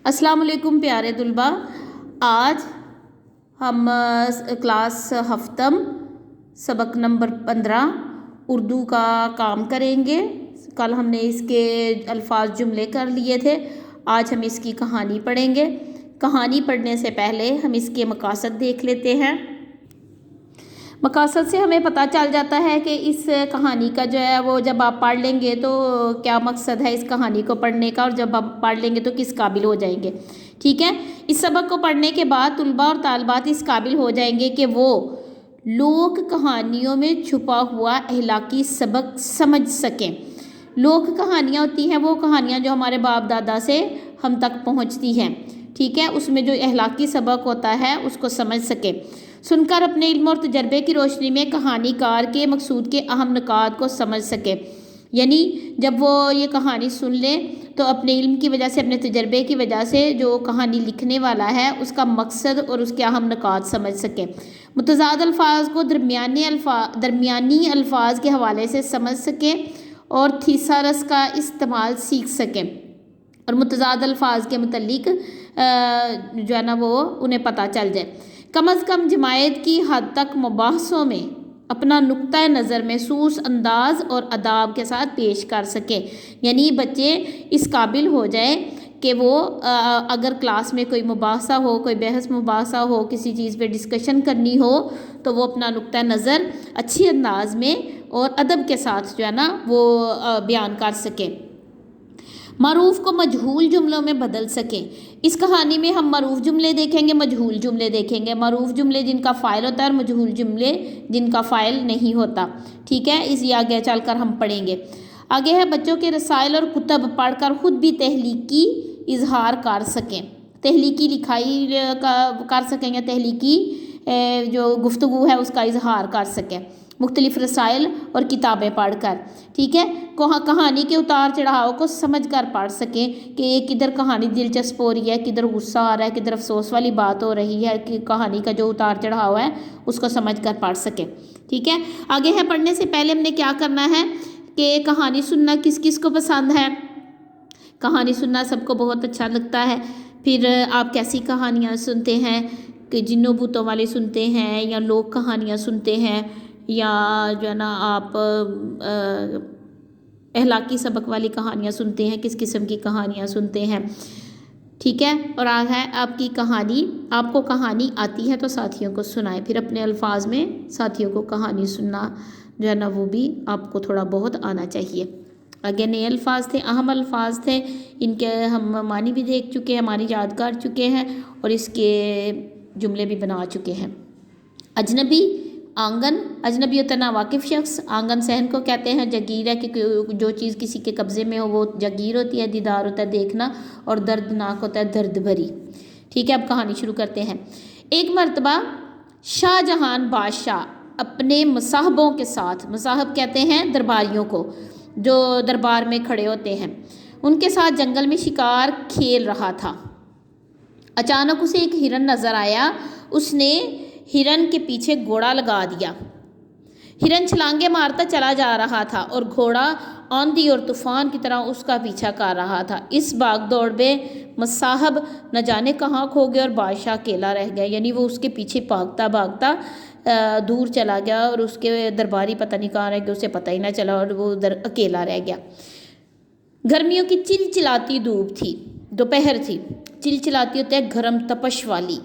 السلام علیکم پیارے طلباء، آج ہم کلاس ہفتم سبق نمبر 15 اردو کا کام کریں گے۔ کل ہم نے اس کے الفاظ جملے کر لیے تھے، آج ہم اس کی کہانی پڑھیں گے۔ کہانی پڑھنے سے پہلے ہم اس کے مقاصد دیکھ لیتے ہیں۔ مقاصد سے ہمیں پتہ چل جاتا ہے کہ اس کہانی کا جو ہے وہ جب آپ پڑھ لیں گے تو کیا مقصد ہے اس کہانی کو پڑھنے کا، اور جب آپ پڑھ لیں گے تو کس قابل ہو جائیں گے۔ ٹھیک ہے، اس سبق کو پڑھنے کے بعد طلباء اور طالبات اس قابل ہو جائیں گے کہ وہ لوک کہانیوں میں چھپا ہوا اخلاقی سبق سمجھ سکیں۔ لوک کہانیاں ہوتی ہیں وہ کہانیاں جو ہمارے باپ دادا سے ہم تک پہنچتی ہیں، ٹھیک ہے، اس میں جو اخلاقی سبق ہوتا ہے اس کو سمجھ سکیں۔ سن کر اپنے علم اور تجربے کی روشنی میں کہانی کار کے مقصود کے اہم نکات کو سمجھ سکے۔ یعنی جب وہ یہ کہانی سن لیں تو اپنے علم کی وجہ سے، اپنے تجربے کی وجہ سے جو کہانی لکھنے والا ہے اس کا مقصد اور اس کے اہم نکات سمجھ سکیں۔ متضاد الفاظ کو درمیانی الفاظ کے حوالے سے سمجھ سکیں اور تھیسارس کا استعمال سیکھ سکیں، اور متضاد الفاظ کے متعلق جو ہے نا وہ انہیں پتہ چل جائے۔ کم از کم جماعت کی حد تک مباحثوں میں اپنا نقطۂ نظر محسوس انداز اور اداب کے ساتھ پیش کر سکیں۔ یعنی بچے اس قابل ہو جائیں کہ وہ اگر کلاس میں کوئی مباحثہ ہو، کوئی بحث مباحثہ ہو، کسی چیز پہ ڈسکشن کرنی ہو تو وہ اپنا نقطۂ نظر اچھی انداز میں اور ادب کے ساتھ جو ہے نا وہ بیان کر سکیں۔ معروف کو مجہول جملوں میں بدل سکیں۔ اس کہانی میں ہم معروف جملے دیکھیں گے، مجہول جملے دیکھیں گے۔ معروف جملے جن کا فاعل ہوتا ہے اور مجہول جملے جن کا فاعل نہیں ہوتا، ٹھیک ہے، اس یہ آگے چل کر ہم پڑھیں گے۔ آگے ہے بچوں کے رسائل اور کتب پڑھ کر خود بھی تحلیقی اظہار کر سکیں، تحلیقی لکھائی کر سکیں یا تحلیقی جو گفتگو ہے اس کا اظہار کر سکیں مختلف رسائل اور کتابیں پڑھ کر، ٹھیک ہے۔ کہانی کے اتار چڑھاؤ کو سمجھ کر پڑھ سکیں کہ یہ کدھر کہانی دلچسپ ہو رہی ہے، کدھر غصہ آ رہا ہے، کدھر افسوس والی بات ہو رہی ہے، کہ کہانی کا جو اتار چڑھاؤ ہے اس کو سمجھ کر پڑھ سکیں، ٹھیک ہے۔ آگے ہے پڑھنے سے پہلے ہم نے کیا کرنا ہے کہ کہانی سننا کس کس کو پسند ہے۔ کہانی سننا سب کو بہت اچھا لگتا ہے۔ پھر آپ کیسی کہانیاں سنتے ہیں کہ جنوں بھوتوں والی سنتے ہیں، یا لوک کہانیاں سنتے ہیں، یا جو ہے نا آپ اخلاقی سبق والی کہانیاں سنتے ہیں، کس قسم کی کہانیاں سنتے ہیں، ٹھیک ہے۔ اور آج ہے آپ کی کہانی، آپ کو کہانی آتی ہے تو ساتھیوں کو سنائیں، پھر اپنے الفاظ میں ساتھیوں کو کہانی سننا جو ہے نا وہ بھی آپ کو تھوڑا بہت آنا چاہیے۔ آگے نئے الفاظ تھے، اہم الفاظ تھے، ان کے ہم معنی بھی دیکھ چکے ہیں، ہماری یاد کر چکے ہیں، اور اس کے جملے بھی بنا چکے ہیں۔ اجنبی، آنگن، اجنبی ہوتا ہے ناواقف شخص، آنگن صحن کو کہتے ہیں، جگیر ہے کہ جو چیز کسی کے قبضے میں ہو وہ جگیر ہوتی ہے، دیدار ہوتا ہے دیکھنا، اور دردناک ہوتا ہے درد بھری، ٹھیک ہے۔ اب کہانی شروع کرتے ہیں۔ ایک مرتبہ شاہ جہان بادشاہ اپنے مصاحبوں کے ساتھ، مصاحب کہتے ہیں درباریوں کو جو دربار میں کھڑے ہوتے ہیں، ان کے ساتھ جنگل میں شکار کھیل رہا تھا۔ اچانک اسے ایک ہرن نظر آیا، اس نے ہرن کے پیچھے گھوڑا لگا دیا۔ ہرن چھلانگیں مارتا چلا جا رہا تھا اور گھوڑا آندھی اور طوفان کی طرح اس کا پیچھا کر رہا تھا۔ اس بھاگ دوڑ میں مصاحب نہ جانے کہاں کھو گئے اور بادشاہ اکیلا رہ گیا، یعنی وہ اس کے پیچھے بھاگتا بھاگتا دور چلا گیا اور اس کے درباری پتہ نہیں کہاں رہ گئے، اسے پتہ ہی نہ چلا، اور وہ ادھر اکیلا رہ گیا۔ گرمیوں کی چلچلاتی دھوپ تھی، دوپہر تھی، چلچلاتی ہوتے ہیں گرم تپش والی،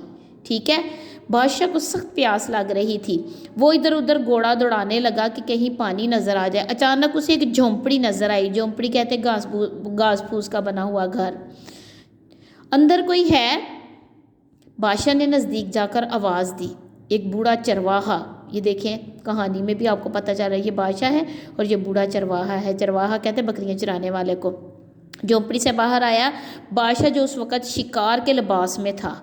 ٹھیک ہے۔ بادشاہ کو سخت پیاس لگ رہی تھی، وہ ادھر ادھر گھوڑا دوڑانے لگا کہ کہیں پانی نظر آ جائے۔ اچانک اسے ایک جھونپڑی نظر آئی، جھونپڑی کہتے ہیں گھاس پھوس کا بنا ہوا گھر۔ اندر کوئی ہے؟ بادشاہ نے نزدیک جا کر آواز دی۔ ایک بوڑھا چرواہا، یہ دیکھیں کہانی میں بھی آپ کو پتہ چل رہا ہے یہ بادشاہ ہے اور یہ بوڑھا چرواہا ہے۔ چرواہا کہتے ہیں بکریاں چرانے والے کو۔ جھونپڑی سے باہر آیا بادشاہ، جو اس وقت شکار کے لباس میں تھا،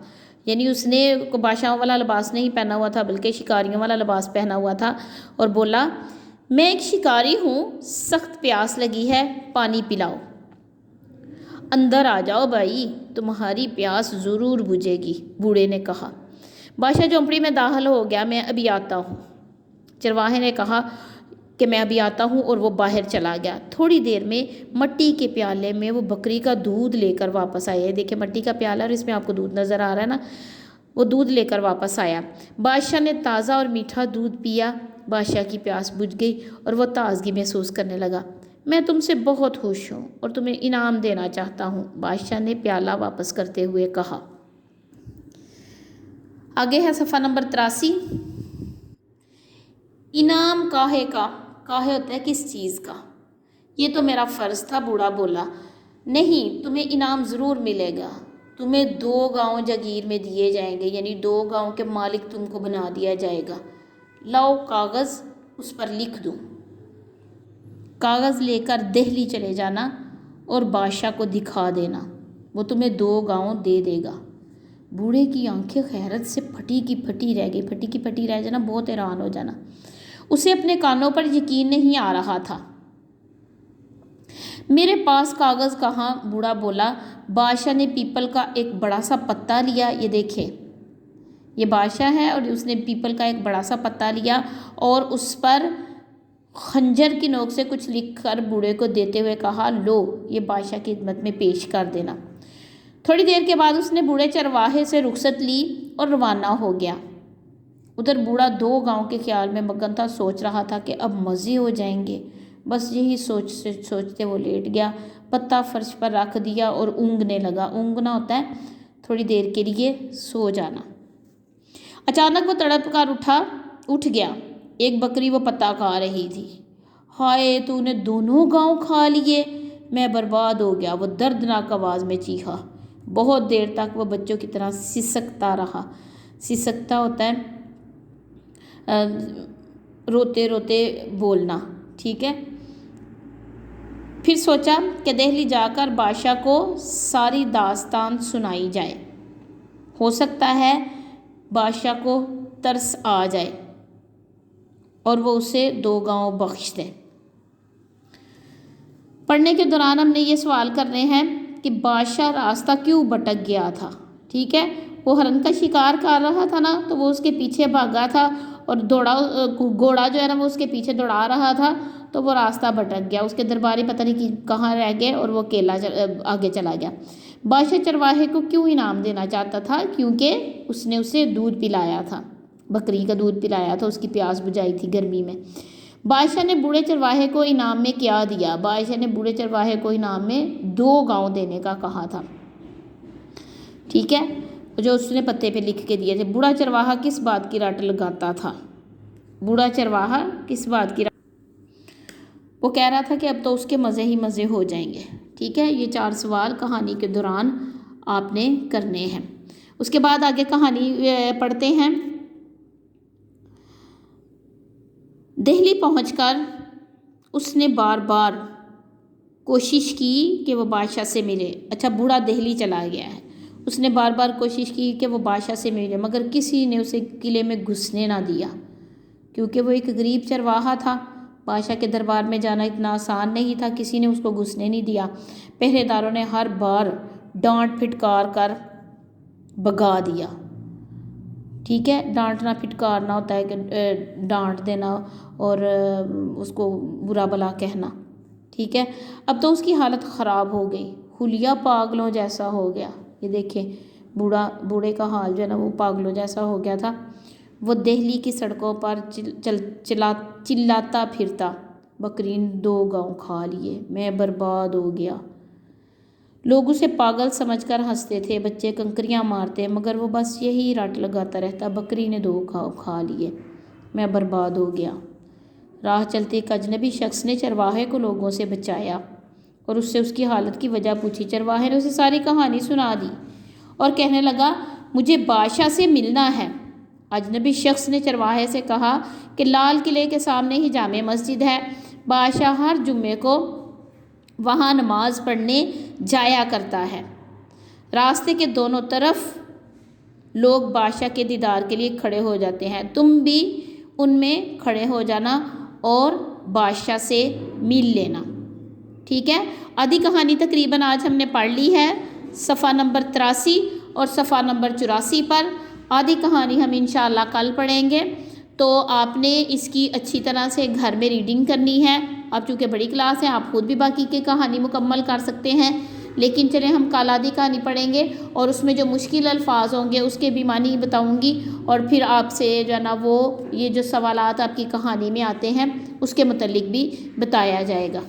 یعنی اس نے بادشاہوں والا لباس نہیں پہنا ہوا تھا بلکہ شکاریوں والا لباس پہنا ہوا تھا، اور بولا، میں ایک شکاری ہوں، سخت پیاس لگی ہے، پانی پلاؤ۔ اندر آ جاؤ بھائی، تمہاری پیاس ضرور بجھے گی، بوڑھے نے کہا۔ بادشاہ جھونپڑی میں داخل ہو گیا، میں ابھی آتا ہوں۔ چرواہے نے کہا، کہ میں ابھی آتا ہوں، اور وہ باہر چلا گیا۔ تھوڑی دیر میں مٹی کے پیالے میں وہ بکری کا دودھ لے کر واپس آیا۔ دیکھیں مٹی کا پیالہ اور اس میں آپ کو دودھ نظر آ رہا ہے نا، وہ دودھ لے کر واپس آیا۔ بادشاہ نے تازہ اور میٹھا دودھ پیا۔ بادشاہ کی پیاس بجھ گئی اور وہ تازگی محسوس کرنے لگا۔ میں تم سے بہت خوش ہوں اور تمہیں انعام دینا چاہتا ہوں، بادشاہ نے پیالہ واپس کرتے ہوئے کہا۔ آگے ہے صفحہ نمبر 83۔ انعام کاہے کا؟ کاہے ہوتا ہے کس چیز کا؟ یہ تو میرا فرض تھا، بوڑھا بولا۔ نہیں، تمہیں انعام ضرور ملے گا، تمہیں 2 گاؤں جاگیر میں دیے جائیں گے، یعنی 2 گاؤں کے مالک تم کو بنا دیا جائے گا۔ لاؤ کاغذ، اس پر لکھ دوں۔ کاغذ لے کر دہلی چلے جانا اور بادشاہ کو دکھا دینا، وہ تمہیں 2 گاؤں دے دے گا۔ بوڑھے کی آنکھیں حیرت سے پھٹی کی پھٹی رہ گئی۔ پھٹی کی پھٹی رہ جانا، بہت حیران ہو جانا۔ اسے اپنے کانوں پر یقین نہیں آ رہا تھا۔ میرے پاس کاغذ کہاں؟ بوڑھا بولا۔ بادشاہ نے پیپل کا ایک بڑا سا پتا لیا، یہ دیکھیں، یہ بادشاہ ہے اور اس نے پیپل کا ایک بڑا سا پتا لیا اور اس پر خنجر کی نوک سے کچھ لکھ کر بوڑھے کو دیتے ہوئے کہا، لو، یہ بادشاہ کی خدمت میں پیش کر دینا۔ تھوڑی دیر کے بعد اس نے بوڑھے چرواہے سے رخصت لی اور روانہ ہو گیا۔ ادھر بوڑھا 2 گاؤں کے خیال میں مگن تھا، سوچ رہا تھا کہ اب مزے ہو جائیں گے۔ بس یہی سوچتے وہ لیٹ گیا، پتا فرش پر رکھ دیا اور اونگنے لگا۔ اونگنا ہوتا ہے تھوڑی دیر کے لیے سو جانا۔ اچانک وہ تڑپ کر اٹھ گیا۔ ایک بکری وہ پتا کھا رہی تھی۔ ہائے، تو نے 2 گاؤں کھا لیے، میں برباد ہو گیا، وہ دردناک آواز میں چیخا۔ بہت دیر تک وہ بچوں کی طرح سسکتا رہا۔ سسکتا ہوتا ہے روتے روتے بولنا، ٹھیک ہے۔ پھر سوچا کہ دہلی جا کر بادشاہ کو ساری داستان سنائی جائے، ہو سکتا ہے بادشاہ کو ترس آ جائے اور وہ اسے 2 گاؤں بخش دے۔ پڑھنے کے دوران ہم نے یہ سوال کرنے ہیں کہ بادشاہ راستہ کیوں بھٹک گیا تھا، ٹھیک ہے۔ وہ ہرن کا شکار کر رہا تھا نا، تو وہ اس کے پیچھے بھاگا تھا اور گھوڑا جو ہے نا وہ اس کے پیچھے دوڑا رہا تھا، تو وہ راستہ بھٹک گیا۔ اس کے درباری پتہ نہیں کہاں رہ گئے اور وہ اکیلا آگے چلا گیا۔ بادشاہ چرواہے کو کیوں انعام دینا چاہتا تھا؟ کیونکہ اس نے اسے دودھ پلایا تھا، بکری کا دودھ پلایا تھا، اس کی پیاس بجھائی تھی گرمی میں۔ بادشاہ نے بوڑھے چرواہے کو انعام میں کیا دیا؟ بادشاہ نے بوڑھے چرواہے کو انعام میں 2 گاؤں دینے کا کہا تھا، ٹھیک ہے، جو اس نے پتے پہ لکھ کے دیے تھے۔ بوڑھا چرواہا کس بات کی رٹ لگاتا تھا؟ بوڑھا چرواہا کس بات کی رٹ؟ وہ کہہ رہا تھا کہ اب تو اس کے مزے ہی مزے ہو جائیں گے، ٹھیک ہے۔ یہ 4 سوال کہانی کے دوران آپ نے کرنے ہیں۔ اس کے بعد آگے کہانی پڑھتے ہیں۔ دہلی پہنچ کر اس نے بار بار کوشش کی کہ وہ بادشاہ سے ملے۔ اچھا، بوڑھا دہلی چلا گیا ہے، اس نے بار بار کوشش کی کہ وہ بادشاہ سے ملے، مگر کسی نے اسے قلعے میں گھسنے نہ دیا، کیونکہ وہ ایک غریب چرواہا تھا۔ بادشاہ کے دربار میں جانا اتنا آسان نہیں تھا، کسی نے اس کو گھسنے نہیں دیا۔ پہرے داروں نے ہر بار ڈانٹ پھٹکار کر بھگا دیا، ٹھیک ہے۔ ڈانٹنا پھٹکارنا ہوتا ہے کہ ڈانٹ دینا اور اس کو برا بلا کہنا، ٹھیک ہے۔ اب تو اس کی حالت خراب ہو گئی، حلیہ پاگلوں جیسا ہو گیا۔ یہ دیکھیں بوڑھے کا حال جو ہے نا وہ پاگلوں جیسا ہو گیا تھا۔ وہ دہلی کی سڑکوں پر چلاتا پھرتا، بکری نے 2 گاؤں کھا لیے، میں برباد ہو گیا۔ لوگ اسے پاگل سمجھ کر ہنستے تھے، بچے کنکریاں مارتے، مگر وہ بس یہی رٹ لگاتا رہتا، بکری نے 2 گاؤں کھا لیے، میں برباد ہو گیا۔ راہ چلتے ایک اجنبی شخص نے چرواہے کو لوگوں سے بچایا اور اس سے اس کی حالت کی وجہ پوچھی۔ چرواہے نے اسے ساری کہانی سنا دی اور کہنے لگا، مجھے بادشاہ سے ملنا ہے۔ اجنبی شخص نے چرواہے سے کہا کہ لال قلعے کے سامنے ہی جامع مسجد ہے، بادشاہ ہر جمعے کو وہاں نماز پڑھنے جایا کرتا ہے۔ راستے کے دونوں طرف لوگ بادشاہ کے دیدار کے لیے کھڑے ہو جاتے ہیں، تم بھی ان میں کھڑے ہو جانا اور بادشاہ سے مل لینا، ٹھیک ہے۔ آدھی کہانی تقریباً آج ہم نے پڑھ لی ہے، صفحہ نمبر 83 اور صفحہ نمبر 84 پر۔ آدھی کہانی ہم انشاءاللہ کل پڑھیں گے۔ تو آپ نے اس کی اچھی طرح سے گھر میں ریڈنگ کرنی ہے. اب چونکہ بڑی کلاس ہے آپ خود بھی باقی کی کہانی مکمل کر سکتے ہیں، لیکن چلیں ہم کالا دی کہانی پڑھیں گے اور اس میں جو مشکل الفاظ ہوں گے اس کے بھی معنی بتاؤں گی، اور پھر آپ سے جو ہے نا وہ یہ جو سوالات آپ کی کہانی میں آتے ہیں اس کے متعلق بھی بتایا جائے گا.